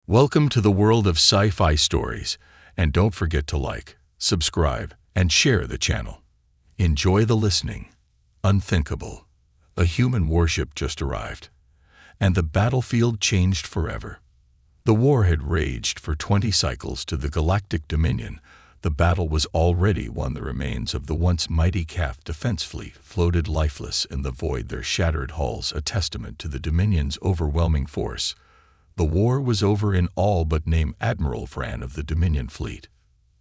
Welcome to the world of Sci-Fi Stories, and don't forget to like, subscribe, and share the channel. Enjoy the listening. Unthinkable. A human warship just arrived, and the battlefield changed forever. The war had raged for 20 cycles to the Galactic Dominion. The battle was already won. The remains of the once mighty CAF defense fleet floated lifeless in the void, their shattered hulls a testament to the Dominion's overwhelming force. The war was over in all but name. Admiral Fran of the Dominion fleet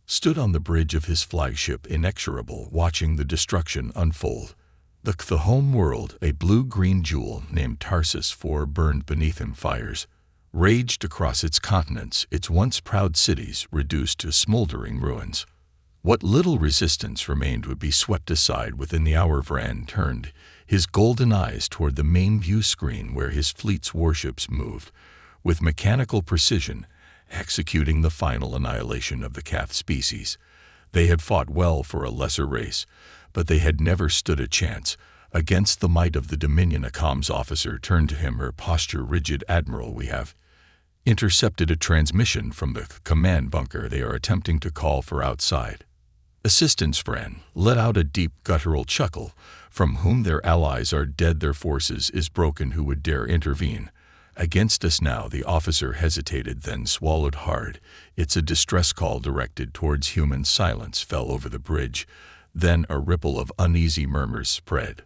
stood on the bridge of his flagship, inexorable, watching the destruction unfold. The home world, a blue-green jewel named Tarsus IV, burned beneath him. Fires raged across its continents, its once proud cities reduced to smoldering ruins. What little resistance remained would be swept aside within the hour. Fran turned his golden eyes toward the main view screen where his fleet's warships moved, with mechanical precision, executing the final annihilation of the CAF species. They had fought well for a lesser race, but they had never stood a chance against the might of the Dominion. A comms officer turned to him, her posture rigid. Admiral, we have intercepted a transmission from the command bunker. They are attempting to call for outside assistance. Fran let out a deep guttural chuckle. From whom their allies are dead, their forces is broken. Who would dare intervene against us now? The officer hesitated, then swallowed hard. It's a distress call directed towards humans. Silence fell over the bridge. Then a ripple of uneasy murmurs spread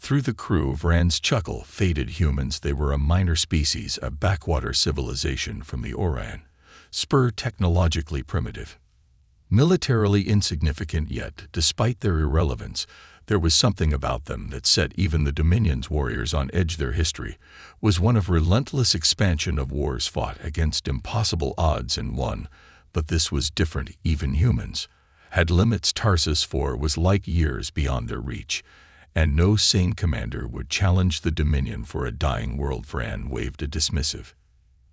through the crew. Fran's chuckle faded. Humans, they were a minor species, a backwater civilization from the Orion spur, technologically primitive, militarily insignificant, yet, despite their irrelevance, there was something about them that set even the Dominion's warriors on edge. Their history was one of relentless expansion, of wars fought against impossible odds and won. But this was different. Even humans had limits. Tarsus IV was like years beyond their reach, and no sane commander would challenge the Dominion for a dying world. Fran waved a dismissive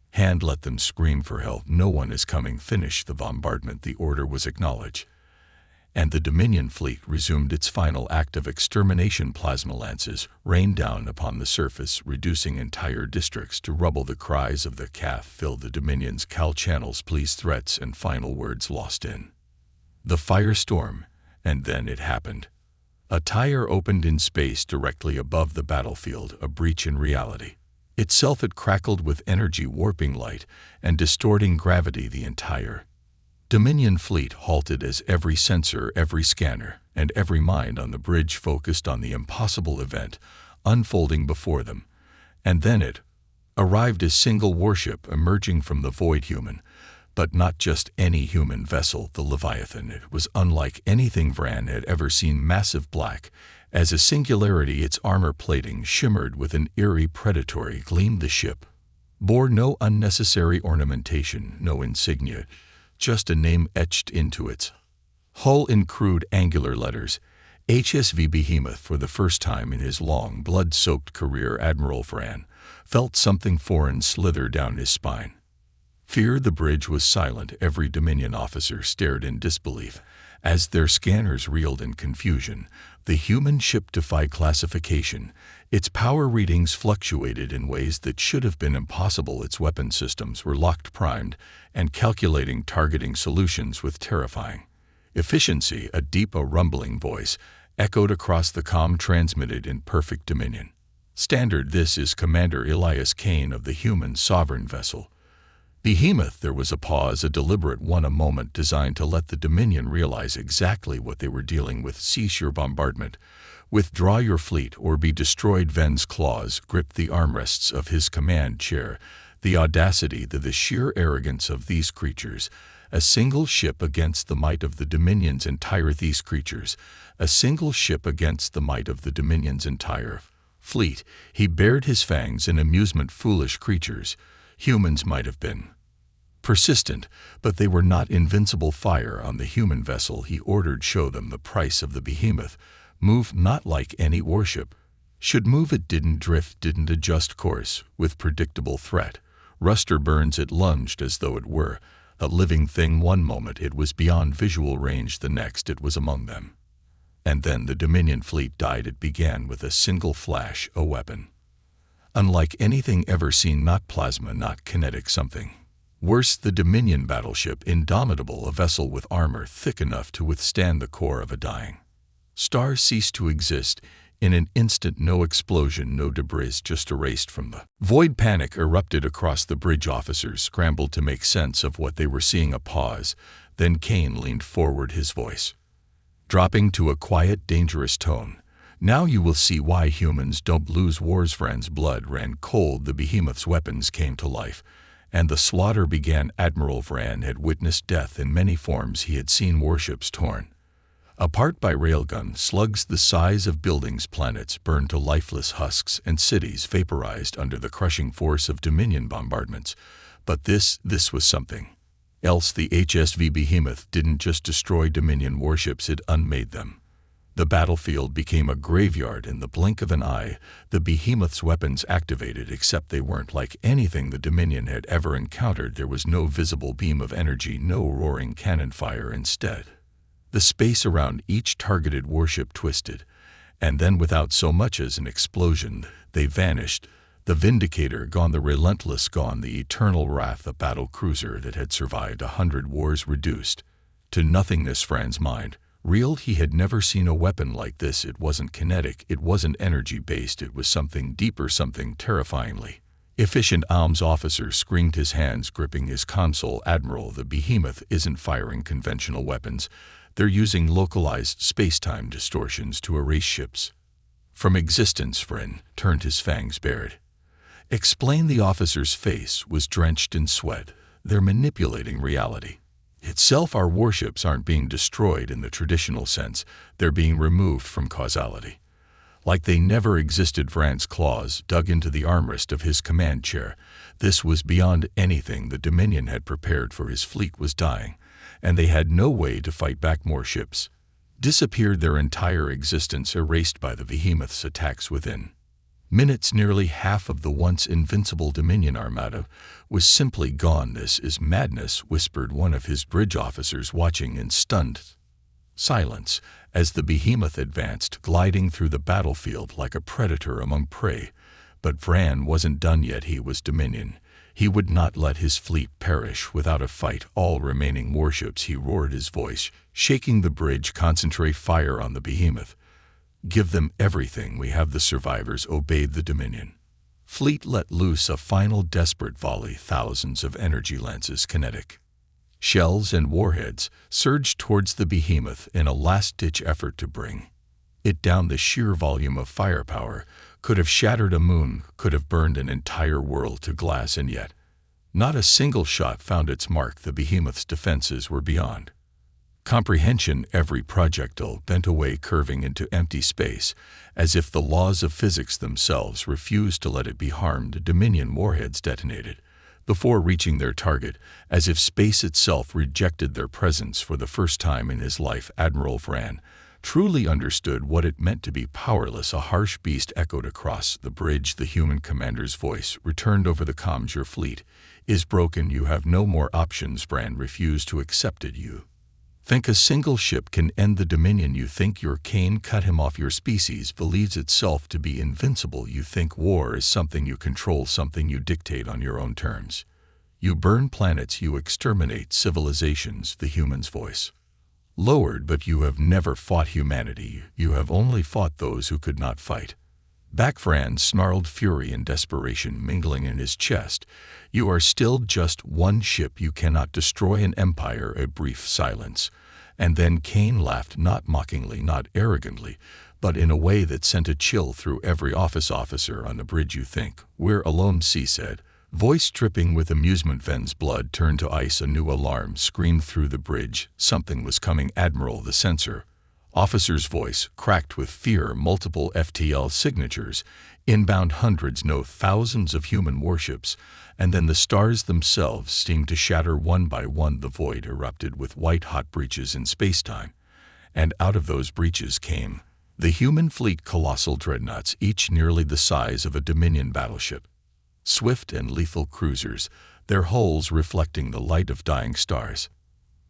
hand. Let them scream for help. No one is coming. Finish the bombardment. The order was acknowledged, and the Dominion fleet resumed its final act of extermination. Plasma lances rained down upon the surface, reducing entire districts to rubble. The cries of the CAF filled the Dominion's cal channels, pleas, threats, and final words lost in the firestorm. And then it happened. A tire opened in space directly above the battlefield, a breach in reality itself. It crackled with energy, warping light and distorting gravity. The entire Dominion fleet halted as every sensor, every scanner, and every mind on the bridge focused on the impossible event unfolding before them. And then it arrived, a single warship emerging from the void. Human, but not just any human vessel, the Leviathan. It was unlike anything Fran had ever seen. Massive, black as a singularity, its armor plating shimmered with an eerie predatory gleam. The ship bore no unnecessary ornamentation, no insignia, just a name etched into its hull in crude angular letters: HSV Behemoth. For the first time in his long, blood-soaked career, Admiral Fran felt something foreign slither down his spine. Fear. The bridge was silent. Every Dominion officer stared in disbelief as their scanners reeled in confusion. The human ship defied classification. Its power readings fluctuated in ways that should have been impossible. Its weapon systems were locked, primed, and calculating targeting solutions with terrifying efficiency. A deep, rumbling voice echoed across the comm, transmitted in perfect Dominion standard. This is Commander Elias Kane of the human sovereign vessel Behemoth. There was a pause, a deliberate one, a moment designed to let the Dominion realize exactly what they were dealing with. Cease your bombardment. Withdraw your fleet or be destroyed. Ven's claws gripped the armrests of his command chair. The audacity, the sheer arrogance of these creatures. A single ship against the might of the Dominion's entire these creatures. A single ship against the might of the Dominion's entire fleet. He bared his fangs in amusement. Foolish creatures. Humans might have been persistent, but they were not invincible. Fire on the human vessel, he ordered. Show them the price of the Behemoth. Move not like any warship should move. It didn't drift, didn't adjust course with predictable threat. Ruster burns. It lunged as though it were a living thing. One moment it was beyond visual range, the next it was among them. And then the Dominion fleet died. It began with a single flash, a weapon unlike anything ever seen. Not plasma, not kinetic, something Worse, the Dominion battleship Indomitable, a vessel with armor thick enough to withstand the core of a dying star, ceased to exist. In an instant, no explosion, no debris, just erased from the void. Panic erupted across the bridge. Officers scrambled to make sense of what they were seeing. A pause. Then Kane leaned forward, his voice dropping to a quiet, dangerous tone. "Now you will see why humans don't lose wars." Fran's blood ran cold. The behemoth's weapons came to life, and the slaughter began. Admiral Vran had witnessed death in many forms. He had seen warships torn apart by railgun slugs the size of buildings, planets burned to lifeless husks, and cities vaporized under the crushing force of Dominion bombardments. But this was something else. The HSV Behemoth didn't just destroy Dominion warships, it unmade them. The battlefield became a graveyard in the blink of an eye. The Behemoth's weapons activated, except they weren't like anything the Dominion had ever encountered. There was no visible beam of energy, no roaring cannon fire. Instead, the space around each targeted warship twisted, and then without so much as an explosion, they vanished. The Vindicator gone, the Relentless gone, the Eternal Wrath, a battle cruiser that had survived 100 wars, reduced to nothingness. Fran's mind reeled. He had never seen a weapon like this. It wasn't kinetic, it wasn't energy-based, it was something deeper, something terrifyingly efficient. Alm's officer screamed, his hands gripping his console. "Admiral, the Behemoth isn't firing conventional weapons. They're using localized space-time distortions to erase ships from existence." Fran turned, his fangs bared. "Explain." The officer's face was drenched in sweat. "They're manipulating reality itself. Our warships aren't being destroyed in the traditional sense. They're being removed from causality, like they never existed." Fran's claws dug into the armrest of his command chair. This was beyond anything the Dominion had prepared for. His fleet was dying, and they had no way to fight back. More ships disappeared, their entire existence erased by the Behemoth's attacks. Within minutes, nearly half of the once invincible Dominion armada was simply gone. "This is madness," whispered one of his bridge officers, watching in stunned silence as the Behemoth advanced, gliding through the battlefield like a predator among prey. But Vran wasn't done yet. He was Dominion. He would not let his fleet perish without a fight. "All remaining warships," he roared, his voice shaking the bridge, "concentrate fire on the Behemoth. Give them everything we have." The survivors obeyed. The Dominion fleet let loose a final desperate volley. Thousands of energy lances, kinetic shells, and warheads surged towards the Behemoth in a last-ditch effort to bring it down. The sheer volume of firepower could have shattered a moon, could have burned an entire world to glass, and yet not a single shot found its mark. The Behemoth's defenses were beyond comprehension. Every projectile bent away, curving into empty space, as if the laws of physics themselves refused to let it be harmed. Dominion warheads detonated before reaching their target, as if space itself rejected their presence. For the first time in his life, Admiral Vran truly understood what it meant to be powerless. A harsh beast echoed across the bridge. The human commander's voice returned over the comms. "Your fleet is broken. You have no more options." Vran refused to accept it. "You think a single ship can end the Dominion? You think your Kane cut him off? Your species believes itself to be invincible. You think war is something you control, something you dictate on your own terms. You burn planets, you exterminate civilizations." The human's voice lowered. "But you have never fought humanity. You have only fought those who could not fight back." Vran snarled, fury and desperation mingling in his chest. "You are still just one ship. You cannot destroy an empire." A brief silence, and then Kane laughed, not mockingly, not arrogantly, but in a way that sent a chill through every officer on the bridge. "You think we're alone?" C said, voice dripping with amusement. Ven's blood turned to ice. A new alarm screamed through the bridge. Something was coming. "Admiral, the sensor." Officer's voice cracked with fear. "Multiple FTL signatures. Inbound hundreds, no, thousands of human warships." And then the stars themselves seemed to shatter one by one. The void erupted with white-hot breaches in space-time, and out of those breaches came the human fleet, colossal dreadnoughts, each nearly the size of a Dominion battleship. Swift and lethal cruisers, their hulls reflecting the light of dying stars.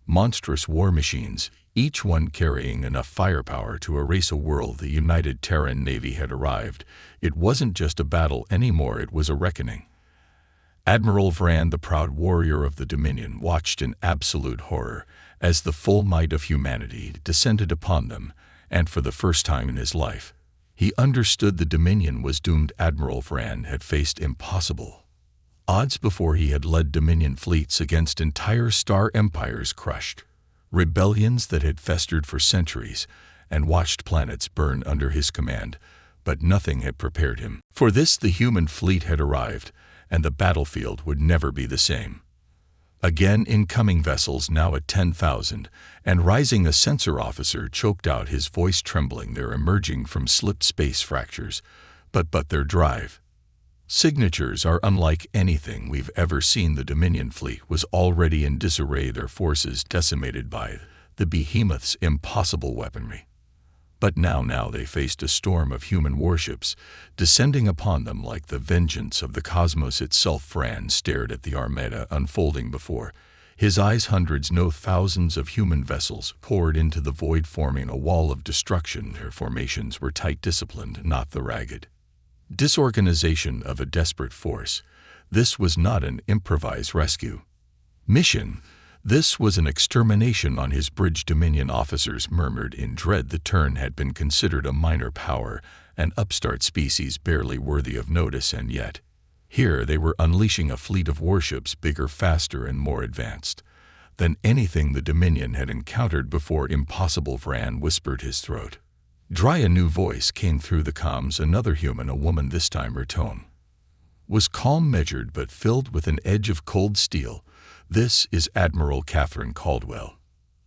Monstrous war machines, each one carrying enough firepower to erase a world. The United Terran Navy had arrived. It wasn't just a battle anymore, it was a reckoning. Admiral Vran, the proud warrior of the Dominion, watched in absolute horror as the full might of humanity descended upon them, and for the first time in his life, he understood the Dominion was doomed. Admiral Vran had faced impossible odds before. He had led Dominion fleets against entire star empires, crushed rebellions that had festered for centuries, and watched planets burn under his command, but nothing had prepared him for this. The human fleet had arrived, and the battlefield would never be the same again. Incoming vessels now at 10,000 and rising. A sensor officer choked out, his voice trembling. They're emerging from slipped space fractures, but their drive signatures are unlike anything we've ever seen. The Dominion fleet was already in disarray, their forces decimated by the behemoth's impossible weaponry. But now they faced a storm of human warships descending upon them like the vengeance of the cosmos itself. Vran stared at the armada unfolding before his eyes. Hundreds, no thousands of human vessels poured into the void, forming a wall of destruction. Their formations were tight, disciplined, not the ragged disorganization of a desperate force. This was not an improvised rescue mission. This was an extermination on his bridge. Dominion officers murmured in dread. The Turn had been considered a minor power, an upstart species barely worthy of notice, and yet here they were unleashing a fleet of warships bigger, faster, and more advanced than anything the Dominion had encountered before. Impossible, Vran whispered, his throat dry. A new voice came through the comms, another human, a woman this time. Her tone was calm, measured, but filled with an edge of cold steel. This is Admiral Catherine Caldwell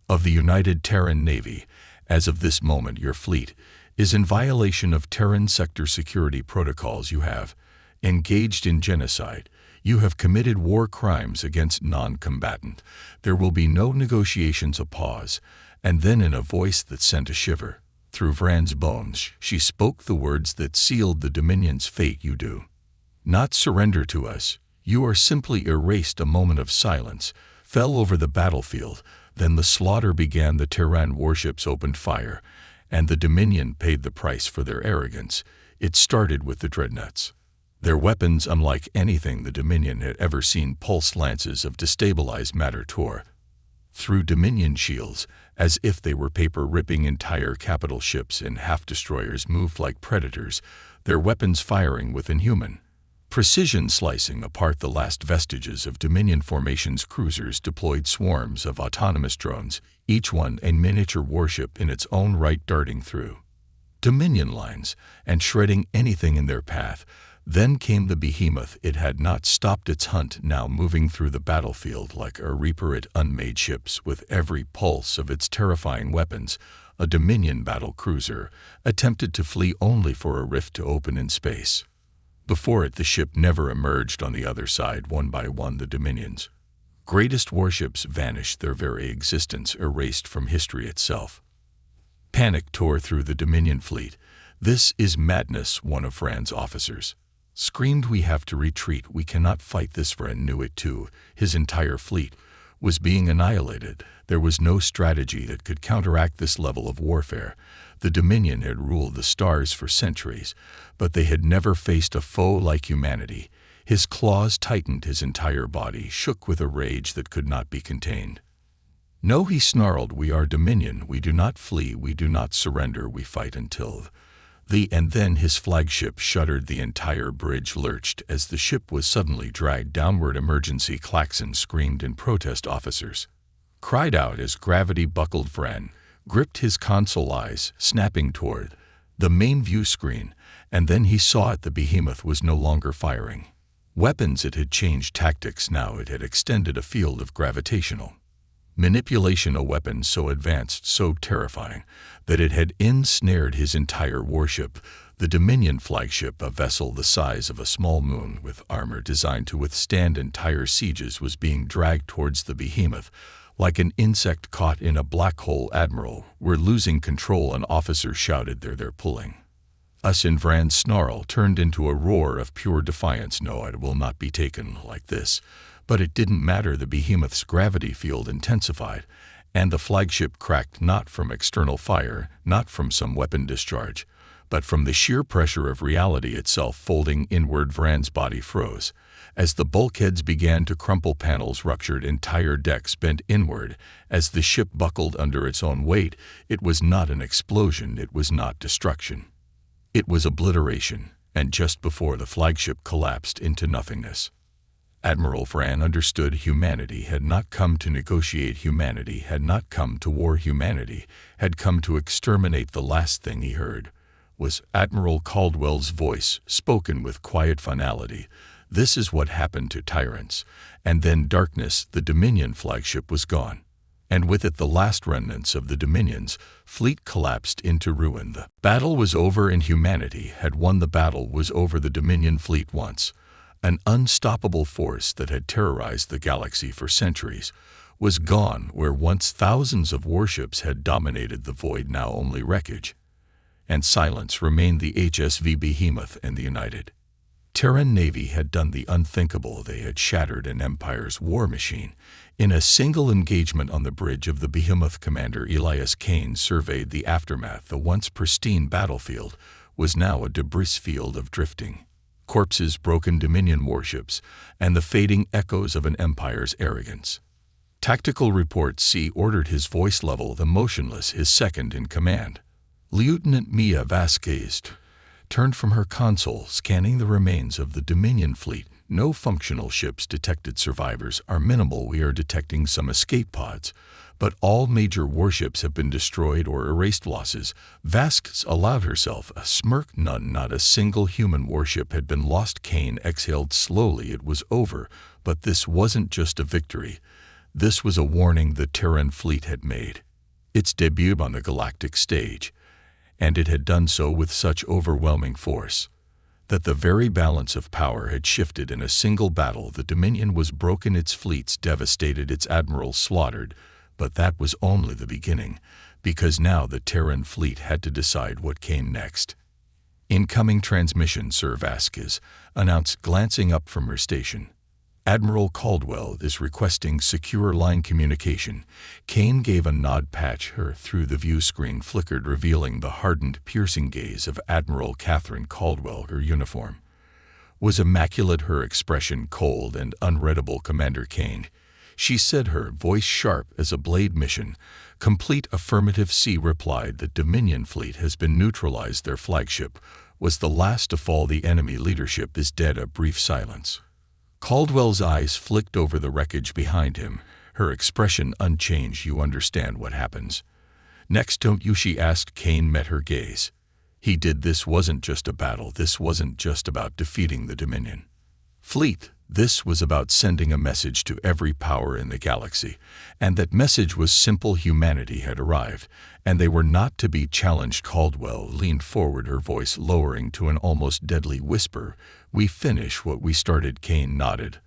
of the United Terran Navy. As of this moment, your fleet is in violation of Terran sector security protocols. You have engaged in genocide. You have committed war crimes against non-combatant. There will be no negotiations. A pause, and then in a voice that sent a shiver through Vran's bones, she spoke the words that sealed the Dominion's fate. You do not surrender to us. You are simply erased. A moment of silence fell over the battlefield. Then the slaughter began. The Terran warships opened fire, and the Dominion paid the price for their arrogance. It started with the dreadnoughts. Their weapons, unlike anything the Dominion had ever seen, pulse lances of destabilized matter tore through Dominion shields as if they were paper, ripping entire capital ships in half. Destroyers moved like predators, their weapons firing with inhuman precision, slicing apart the last vestiges of Dominion formations. Cruisers deployed swarms of autonomous drones, each one a miniature warship in its own right, darting through Dominion lines and shredding anything in their path. Then came the behemoth. It had not stopped its hunt, now moving through the battlefield like a reaper at unmade ships. With every pulse of its terrifying weapons, a Dominion battle cruiser attempted to flee, only for a rift to open in space. Before it, the ship never emerged. On the other side, one by one, the Dominion's greatest warships vanished, their very existence erased from history itself. Panic tore through the Dominion fleet. This is madness, one of Vran's officers screamed. We have to retreat. We cannot fight this. Vran knew it too. His entire fleet was being annihilated. There was no strategy that could counteract this level of warfare. The Dominion had ruled the stars for centuries, but they had never faced a foe like humanity. His claws tightened, his entire body shook with a rage that could not be contained. No, he snarled, we are Dominion. We do not flee. We do not surrender. We fight until the end. Then his flagship shuddered. The entire bridge lurched as the ship was suddenly dragged downward. Emergency, klaxon screamed in protest. Officers cried out as gravity buckled. Vran gripped his console, eyes snapping toward the main view screen, and then he saw it. The behemoth was no longer firing weapons. It had changed tactics. Now it had extended a field of gravitational manipulation, a weapon so advanced, so terrifying, that it had ensnared his entire warship. The Dominion flagship, a vessel the size of a small moon with armor designed to withstand entire sieges, was being dragged towards the behemoth like an insect caught in a black hole. Admiral, we're losing control, an officer shouted. They're pulling us in. Vran's snarl turned into a roar of pure defiance. No, it will not be taken like this. But it didn't matter. The behemoth's gravity field intensified, and the flagship cracked, not from external fire, not from some weapon discharge, but from the sheer pressure of reality itself folding inward, Vran's body froze. As the bulkheads began to crumple, panels ruptured, entire decks bent inward. As the ship buckled under its own weight, it was not an explosion, it was not destruction. It was obliteration, and just before the flagship collapsed into nothingness, Admiral Vran understood humanity had not come to negotiate, humanity had not come to war, humanity had come to exterminate. The last thing he heard was Admiral Caldwell's voice, spoken with quiet finality. This is what happened to tyrants. And then darkness. The Dominion flagship was gone, and with it the last remnants of the Dominion's fleet collapsed into ruin. The battle was over, and humanity had won. The battle was over. The Dominion fleet, once an unstoppable force that had terrorized the galaxy for centuries, was gone. Where once thousands of warships had dominated the void, now only wreckage and silence remained. The HSV Behemoth and the United Terran Navy had done the unthinkable. They had shattered an empire's war machine. In a single engagement on the bridge of the Behemoth, Commander Elias Kane surveyed the aftermath. The once pristine battlefield was now a debris field of drifting corpses, broken Dominion warships, and the fading echoes of an empire's arrogance. Tactical report C ordered, his voice level, the motionless, his second in command. Lieutenant Mia Vasquez turned from her console, scanning the remains of the Dominion fleet. No functional ships detected. Survivors are minimal. We are detecting some escape pods, but all major warships have been destroyed or erased. Losses. Vasquez allowed herself a smirk. None, not a single human warship had been lost. Kane exhaled slowly. It was over, but this wasn't just a victory. This was a warning the Terran fleet had made its debut on the galactic stage, and it had done so with such overwhelming force that the very balance of power had shifted in a single battle. The Dominion was broken, its fleets devastated, its admirals slaughtered, but that was only the beginning, because now the Terran fleet had to decide what came next. Incoming transmission, Sir Vasquez announced, glancing up from her station. Admiral Caldwell is requesting secure line communication. Kane gave a nod. Patch her through. The view screen flickered, revealing the hardened, piercing gaze of Admiral Catherine Caldwell. Her uniform was immaculate, her expression cold and unreadable. Commander Kane, she said, her voice sharp as a blade. Mission complete. Affirmative. C replied. The Dominion fleet has been neutralized. Their flagship was the last to fall. The enemy leadership is dead. A brief silence. Caldwell's eyes flicked over the wreckage behind him, her expression unchanged. You understand what happens next, don't you? She asked. Kane met her gaze. He did. This wasn't just a battle. This wasn't just about defeating the Dominion fleet. This was about sending a message to every power in the galaxy, and that message was simple. Humanity had arrived, and they were not to be challenged. Caldwell leaned forward, her voice lowering to an almost deadly whisper. We finish what we started. Kane nodded.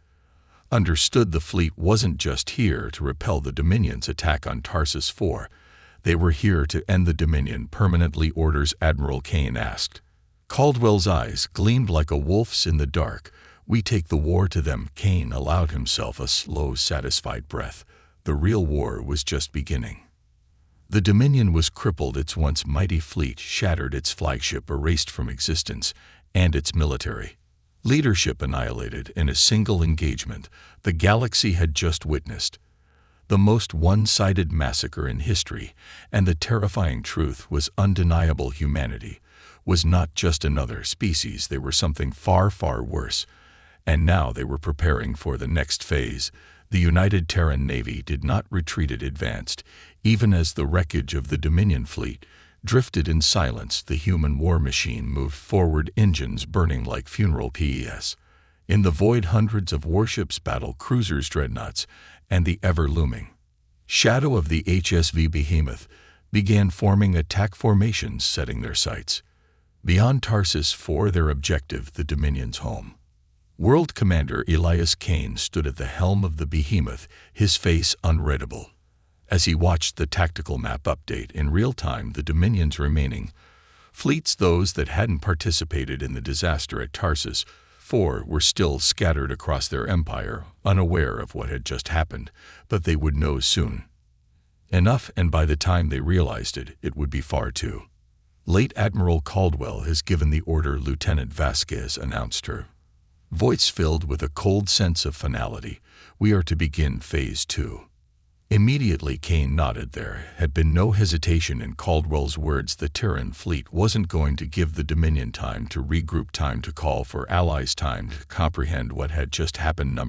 Understood. The fleet wasn't just here to repel the Dominion's attack on Tarsus 4. They were here to end the Dominion permanently. Orders, Admiral Kane asked. Caldwell's eyes gleamed like a wolf's in the dark. We take the war to them. Kane allowed himself a slow, satisfied breath. The real war was just beginning. The Dominion was crippled, its once mighty fleet shattered, its flagship erased from existence, and its military leadership annihilated in a single engagement. The galaxy had just witnessed the most one-sided massacre in history, and the terrifying truth was undeniable. Humanity was not just another species. They were something far, far worse. And now they were preparing for the next phase. The United Terran Navy did not retreat, it advanced. Even as the wreckage of the Dominion fleet drifted in silence, the human war machine moved forward, engines burning like funeral pyres. In the void, hundreds of warships, battle cruisers, dreadnoughts, and the ever-looming shadow of the HSV Behemoth began forming attack formations, setting their sights beyond Tarsus 4, their objective, the Dominion's home. World Commander Elias Kane stood at the helm of the Behemoth, his face unreadable. As he watched the tactical map update in real time, the Dominion's remaining fleets, those that hadn't participated in the disaster at Tarsus 4, were still scattered across their empire, unaware of what had just happened, but they would know soon enough, and by the time they realized it, it would be far too Late Admiral Caldwell has given the order, Lieutenant Vasquez announced her voice filled with a cold sense of finality. We are to begin Phase 2. Immediately Kane nodded. There had been no hesitation in Caldwell's words. The Terran fleet wasn't going to give the Dominion time to regroup, time to call for allies, time to comprehend what had just happened.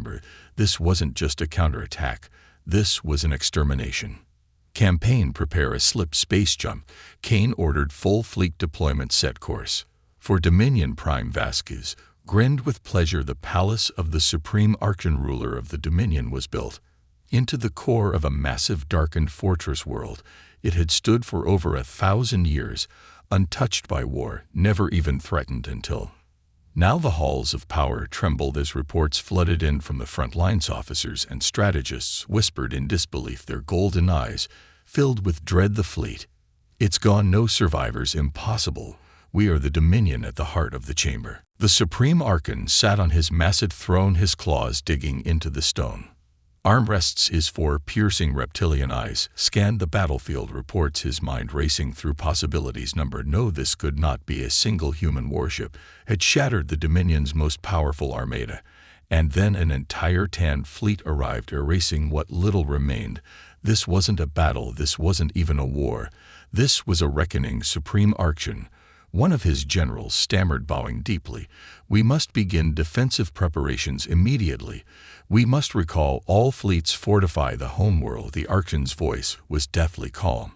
This wasn't just a counterattack. This was an extermination. Campaign, prepare a slip space jump. Kane ordered full fleet deployment. Set course for Dominion. Prime Vasquez grinned with pleasure. The palace of the supreme Arcan ruler of the Dominion was built into the core of a massive darkened fortress world. It had stood for over 1,000 years, untouched by war, never even threatened until now. The halls of power trembled as reports flooded in from the front lines. Officers and strategists whispered in disbelief, their golden eyes filled with dread. The fleet, it's gone, no survivors, impossible. We are the Dominion at the heart of the chamber. The Supreme Arcan sat on his massive throne, his claws digging into the stone armrests. His four piercing reptilian eyes scanned the battlefield, reports, his mind racing through possibilities. No, this could not be. A single human warship had shattered the Dominion's most powerful armada, and then an entire Tan fleet arrived, erasing what little remained. This wasn't a battle, this wasn't even a war. This was a reckoning. Supreme Arcan, one of his generals, stammered, bowing deeply. We must begin defensive preparations immediately. We must recall all fleets, fortify the homeworld. The Arcan's voice was deathly calm.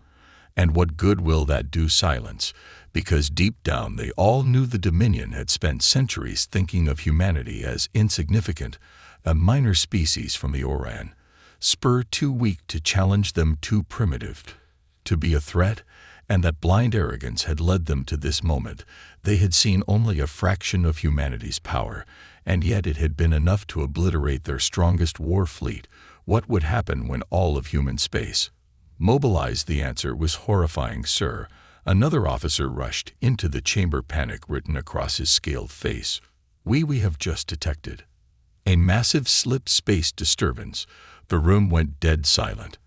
And what good will that do? Silence, because deep down they all knew the Dominion had spent centuries thinking of humanity as insignificant, a minor species from the Oran, spur too weak to challenge them, too primitive to be a threat. And that blind arrogance had led them to this moment. They had seen only a fraction of humanity's power, and yet it had been enough to obliterate their strongest war fleet. What would happen when all of human space mobilized? The answer was horrifying, sir. Another officer rushed into the chamber, panic written across his scaled face. We have just detected a massive slip space disturbance. The room went dead silent.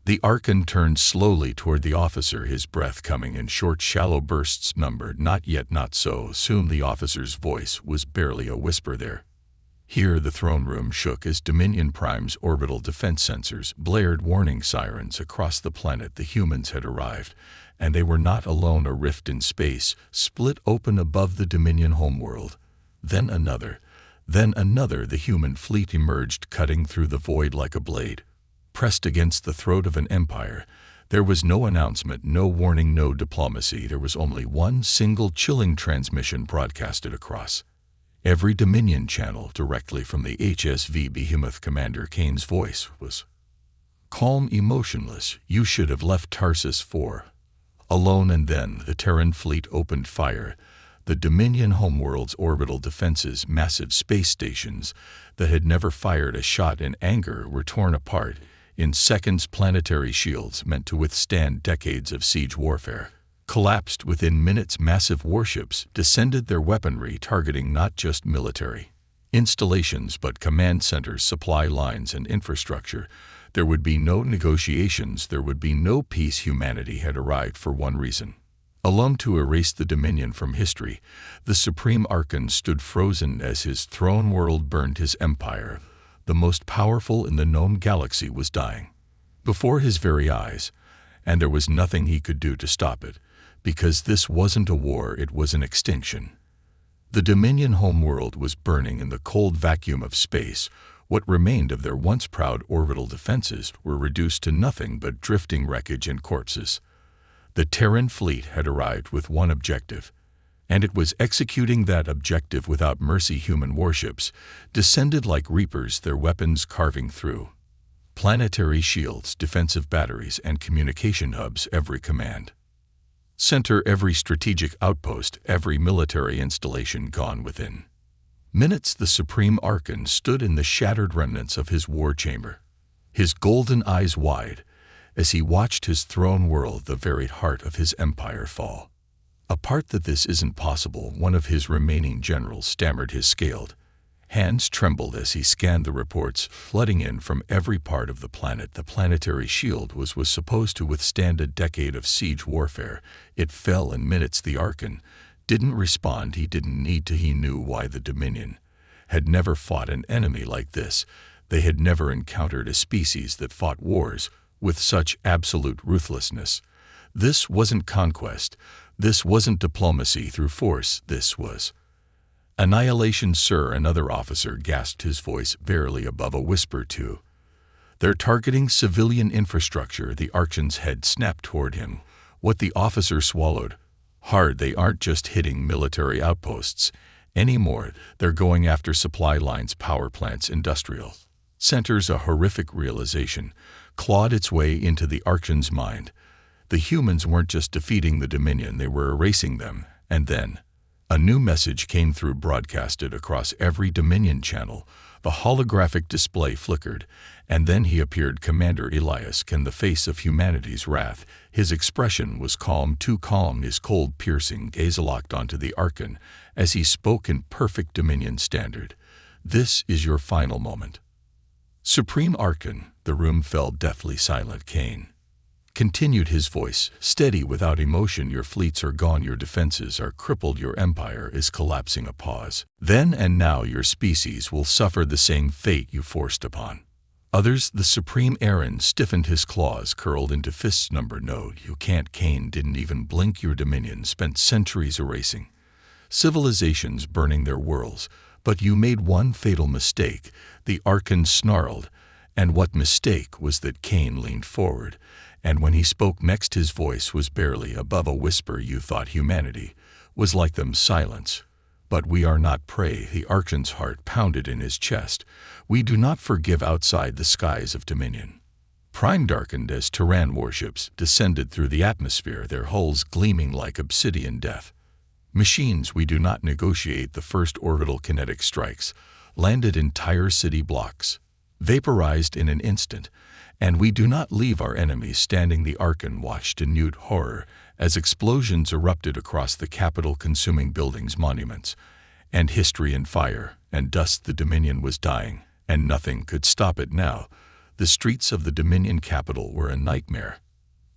The Arcan turned slowly toward the officer, his breath coming in short, shallow bursts. Not yet, not so soon. The officer's voice was barely a whisper. There. Here the throne room shook as Dominion Prime's orbital defense sensors blared warning sirens across the planet. The humans had arrived, and they were not alone. A rift in space split open above the Dominion homeworld. Then another. The human fleet emerged, cutting through the void like a blade pressed against the throat of an empire. There was no announcement, no warning, no diplomacy. There was only one single chilling transmission broadcasted across every Dominion channel directly from the HSV Behemoth. Commander Kane's voice was calm, emotionless. You should have left Tarsus alone. And then the Terran fleet opened fire. The Dominion homeworld's orbital defenses, massive space stations that had never fired a shot in anger, were torn apart. In seconds, planetary shields meant to withstand decades of siege warfare collapsed. Within minutes, massive warships descended, their weaponry targeting not just military installations but command centers, supply lines, and infrastructure. There would be no negotiations, there would be no peace. Humanity had arrived for one reason alone: to erase the Dominion from history. The Supreme Arcan stood frozen as his throne world burned. His empire, the most powerful in the known galaxy, was dying before his very eyes, and there was nothing he could do to stop it, because this wasn't a war, it was an extinction. The Dominion homeworld was burning in the cold vacuum of space. What remained of their once proud orbital defenses were reduced to nothing but drifting wreckage and corpses. The Terran fleet had arrived with one objective, and it was executing that objective without mercy. Human warships descended like reapers, their weapons carving through planetary shields, defensive batteries, and communication hubs. Every command center, every strategic outpost, every military installation gone. Within minutes, the Supreme Arcan stood in the shattered remnants of his war chamber, his golden eyes wide, as he watched his throne world, the very heart of his empire, fall apart. That this isn't possible, one of his remaining generals stammered, his scaled Hands trembled as he scanned the reports flooding in from every part of the planet. The planetary shield was supposed to withstand a decade of siege warfare. It fell in minutes. The Archon didn't respond. He didn't need to. He knew why. The Dominion had never fought an enemy like this. They had never encountered a species that fought wars with such absolute ruthlessness. This wasn't conquest. This wasn't diplomacy through force. This was annihilation, sir. Another officer gasped, his voice barely above a whisper. Too. They're targeting civilian infrastructure. The Archon's head snapped toward him. What? The officer swallowed hard. They aren't just hitting military outposts anymore. They're going after supply lines, power plants, industrial centers. A horrific realization clawed its way into the Archon's mind. The humans weren't just defeating the Dominion, they were erasing them. And then a new message came through, broadcasted across every Dominion channel. The holographic display flickered, and then he appeared. Commander Elias Can, the face of humanity's wrath. His expression was calm, too calm. His cold, piercing gaze locked onto the Archon as he spoke in perfect Dominion standard. This is your final moment, Supreme Archon. The room fell deathly silent. Kane continued, his voice steady without emotion. Your fleets are gone, your defenses are crippled, your empire is collapsing. A pause. Then and now your species will suffer the same fate you forced upon others. The Supreme Aaron stiffened, his claws curled into fists. No, you can't. Kane didn't even blink. Your Dominion spent centuries erasing civilizations, burning their worlds, but you made one fatal mistake. The Archon snarled. And what mistake was that? Kane leaned forward, and when he spoke next, his voice was barely above a whisper. You thought humanity was like them. Silence. But we are not prey. The Archon's heart pounded in his chest. We do not forgive. Outside the skies of Dominion Prime darkened as Terran warships descended through the atmosphere, their hulls gleaming like obsidian death machines. We do not negotiate. The first orbital kinetic strikes landed. Entire city blocks vaporized in an instant, and we do not leave our enemies standing. The Archon watched in mute horror as explosions erupted across the capital, consuming buildings, monuments, and history in fire and dust. The Dominion was dying, and nothing could stop it now. The streets of the Dominion capital were a nightmare.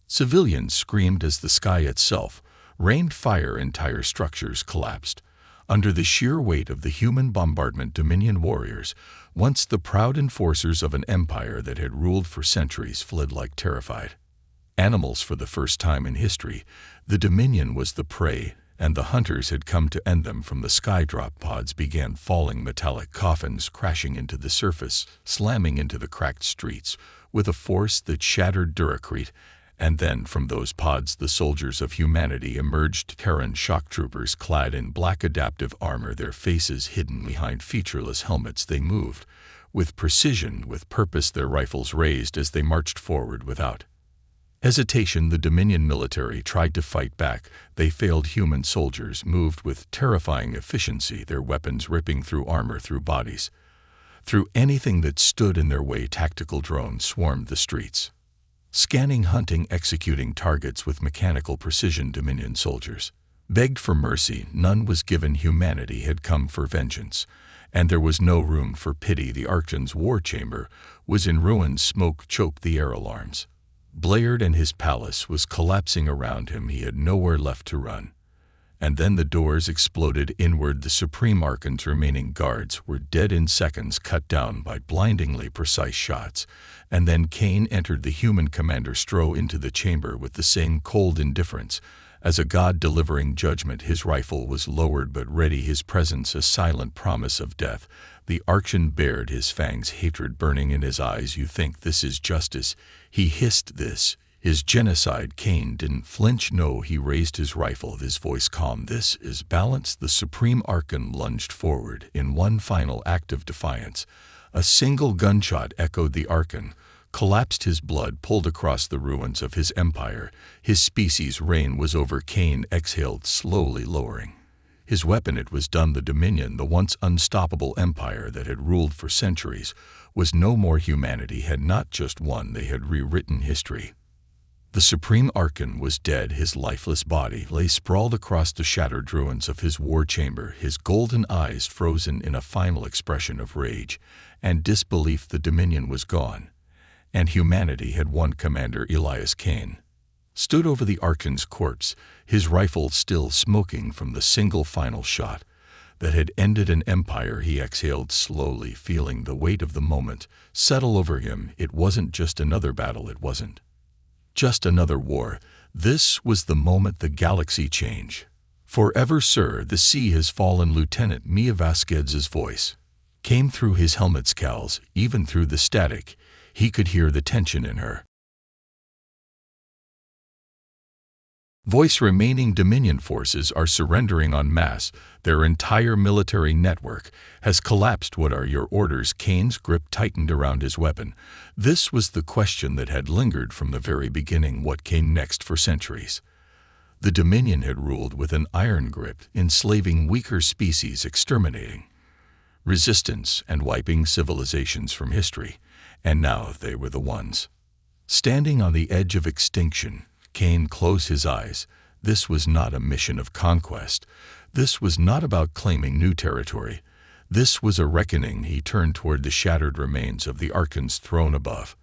Civilians screamed as the sky itself rained fire. Entire structures collapsed under the sheer weight of the human bombardment. Dominion warriors, once the proud enforcers of an empire that had ruled for centuries, fled like terrified animals. For the first time in history, the Dominion was the prey, and the hunters had come to end them. From the sky, drop pods began falling, metallic coffins crashing into the surface, slamming into the cracked streets with a force that shattered Duracrete. And then from those pods the soldiers of humanity emerged, Terran shock troopers clad in black adaptive armor, their faces hidden behind featureless helmets. They moved with precision, with purpose, their rifles raised as they marched forward without hesitation. The Dominion military tried to fight back. They failed. Human soldiers moved with terrifying efficiency, their weapons ripping through armor, through bodies, through anything that stood in their way. Tactical drones swarmed the streets, scanning, hunting, executing targets with mechanical precision. Dominion soldiers begged for mercy. None was given. Humanity had come for vengeance, and there was no room for pity. The Archon's war chamber was in ruins. Smoke choked the air alarms blared, and his palace was collapsing around him. He had nowhere left to run. And then the doors exploded inward. The Supreme Archon's remaining guards were dead in seconds, cut down by blindingly precise shots. And then Kane entered. The human commander strode into the chamber with the same cold indifference as a god delivering judgment. His rifle was lowered but ready, his presence a silent promise of death. The Archon bared his fangs, hatred burning in his eyes. You think this is justice? He hissed. This is genocide. Kane didn't flinch. No, he raised his rifle, his voice calm. This is balance. The Supreme Archon lunged forward in one final act of defiance. A single gunshot echoed. The Archon collapsed, his blood pulled across the ruins of his empire. His species' reign was over. Kane exhaled, slowly lowering his weapon. It was done. The Dominion, the once unstoppable empire that had ruled for centuries, was no more. Humanity had not just won, they had rewritten history. The Supreme Archon was dead. His lifeless body lay sprawled across the shattered ruins of his war chamber, his golden eyes frozen in a final expression of rage and disbelief. The Dominion was gone, and humanity had won. Commander Elias Kane stood over the Archon's corpse, his rifle still smoking from the single final shot that had ended an empire. He exhaled slowly, feeling the weight of the moment settle over him. It wasn't just another battle. It wasn't just another war. This was the moment the galaxy changed. Forever, sir, the sea has fallen. Lieutenant Mia Vasquez's voice came through his helmet scowls. Even through the static, he could hear the tension in her voice. Remaining Dominion forces are surrendering en masse. Their entire military network has collapsed. What are your orders? Kane's grip tightened around his weapon. This was the question that had lingered from the very beginning. What came next? For centuries, the Dominion had ruled with an iron grip, enslaving weaker species, exterminating resistance, and wiping civilizations from history. And now they were the ones standing on the edge of extinction. Kane closed his eyes. This was not a mission of conquest. This was not about claiming new territory. This was a reckoning. He turned toward the shattered remains of the Archon's throne above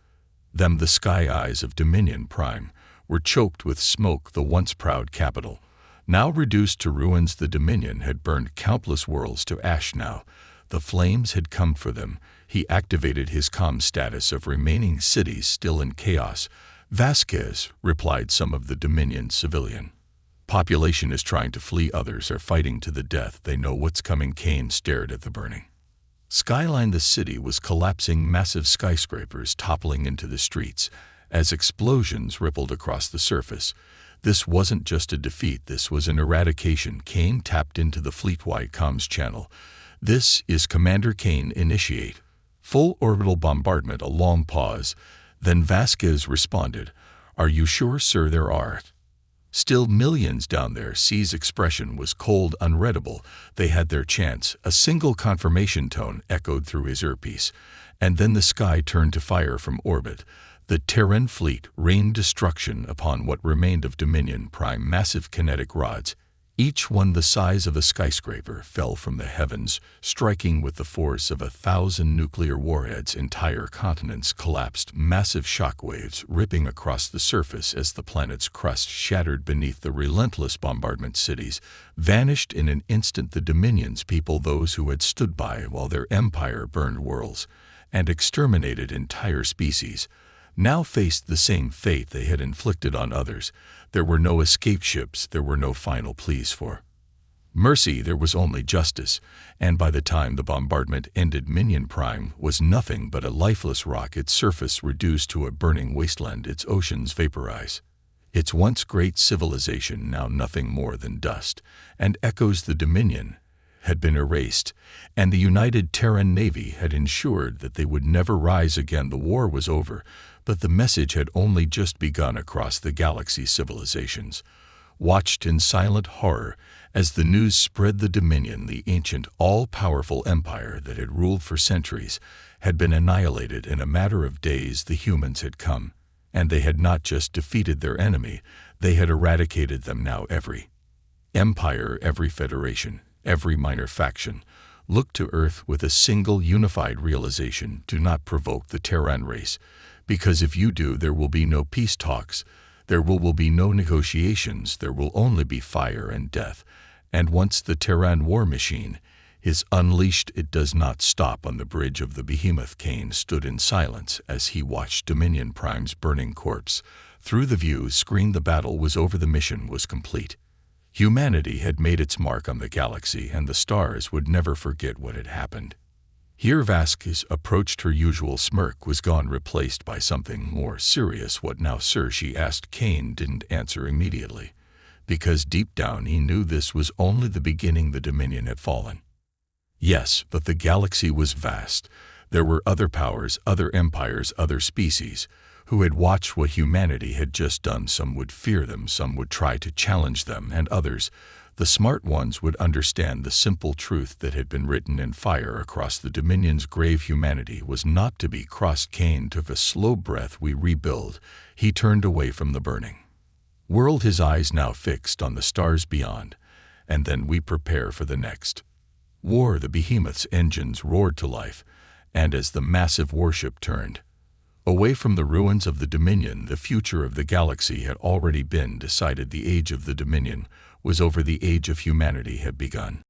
them. The sky eyes of Dominion Prime were choked with smoke. The once proud capital, now reduced to ruins. The Dominion had burned countless worlds to ash. Now the flames had come for them. He activated his comm status of remaining cities still in chaos. Vasquez replied, some of the Dominion's civilian population is trying to flee. Others are fighting to the death. They know what's coming. Kane stared at the burning skyline. The city was collapsing, massive skyscrapers toppling into the streets as explosions rippled across the surface. This wasn't just a defeat. This was an eradication. Kane tapped into the fleet-wide comms channel. This is Commander Kane. Initiate full orbital bombardment. A long pause. Then Vasquez responded, are you sure, sir? There are still millions down there. C's expression was cold, unreadable. They had their chance. A single confirmation tone echoed through his earpiece, and then the sky turned to fire from orbit. The Terran fleet rained destruction upon what remained of Dominion Prime. Massive kinetic rods, each one the size of a skyscraper, fell from the heavens, striking with the force of 1,000 nuclear warheads. Entire continents collapsed, massive shockwaves ripping across the surface as the planet's crust shattered beneath the relentless bombardment. Cities vanished in an instant. The Dominion's people, those who had stood by while their empire burned worlds and exterminated entire species, now faced the same fate they had inflicted on others. There were no escape ships. There were no final pleas for mercy. There was only justice. And by the time the bombardment ended, Dominion Prime was nothing but a lifeless rock, its surface reduced to a burning wasteland, its oceans vaporized. Its once great civilization now nothing more than dust and echoes. The Dominion had been erased, and the United Terran Navy had ensured that they would never rise again. The war was over, but the message had only just begun. Across the galaxy, civilizations watched in silent horror as the news spread. The Dominion, the ancient, all-powerful empire that had ruled for centuries, had been annihilated in a matter of days. The humans had come, and they had not just defeated their enemy, they had eradicated them. Now every empire, every federation, every minor faction looked to Earth with a single unified realization: do not provoke the Terran race, because if you do, there will be no peace talks, there will be no negotiations, there will only be fire and death. And once the Terran war machine is unleashed, it does not stop. On the bridge of the behemoth, Kane stood in silence as he watched Dominion Prime's burning corpse. Through the view screen, the battle was over. The mission was complete. Humanity had made its mark on the galaxy, and the stars would never forget what had happened. Here Vasquez approached. Her usual smirk was gone, replaced by something more serious. What now, sir? She asked. Kane didn't answer immediately, because deep down he knew this was only the beginning. The Dominion had fallen. Yes, but the galaxy was vast. There were other powers, other empires, other species, who had watched what humanity had just done. Some would fear them, some would try to challenge them, and others, the smart ones, would understand the simple truth that had been written in fire across the Dominion's grave. Humanity was not to be crossed. Kane took a slow breath. We rebuild. He turned away from the burning world, his eyes now fixed on the stars beyond. And then we prepare for the next war. The behemoth's engines roared to life, and as the massive warship turned away from the ruins of the Dominion, the future of the galaxy had already been decided. The age of the Dominion was over. The age of humanity had begun.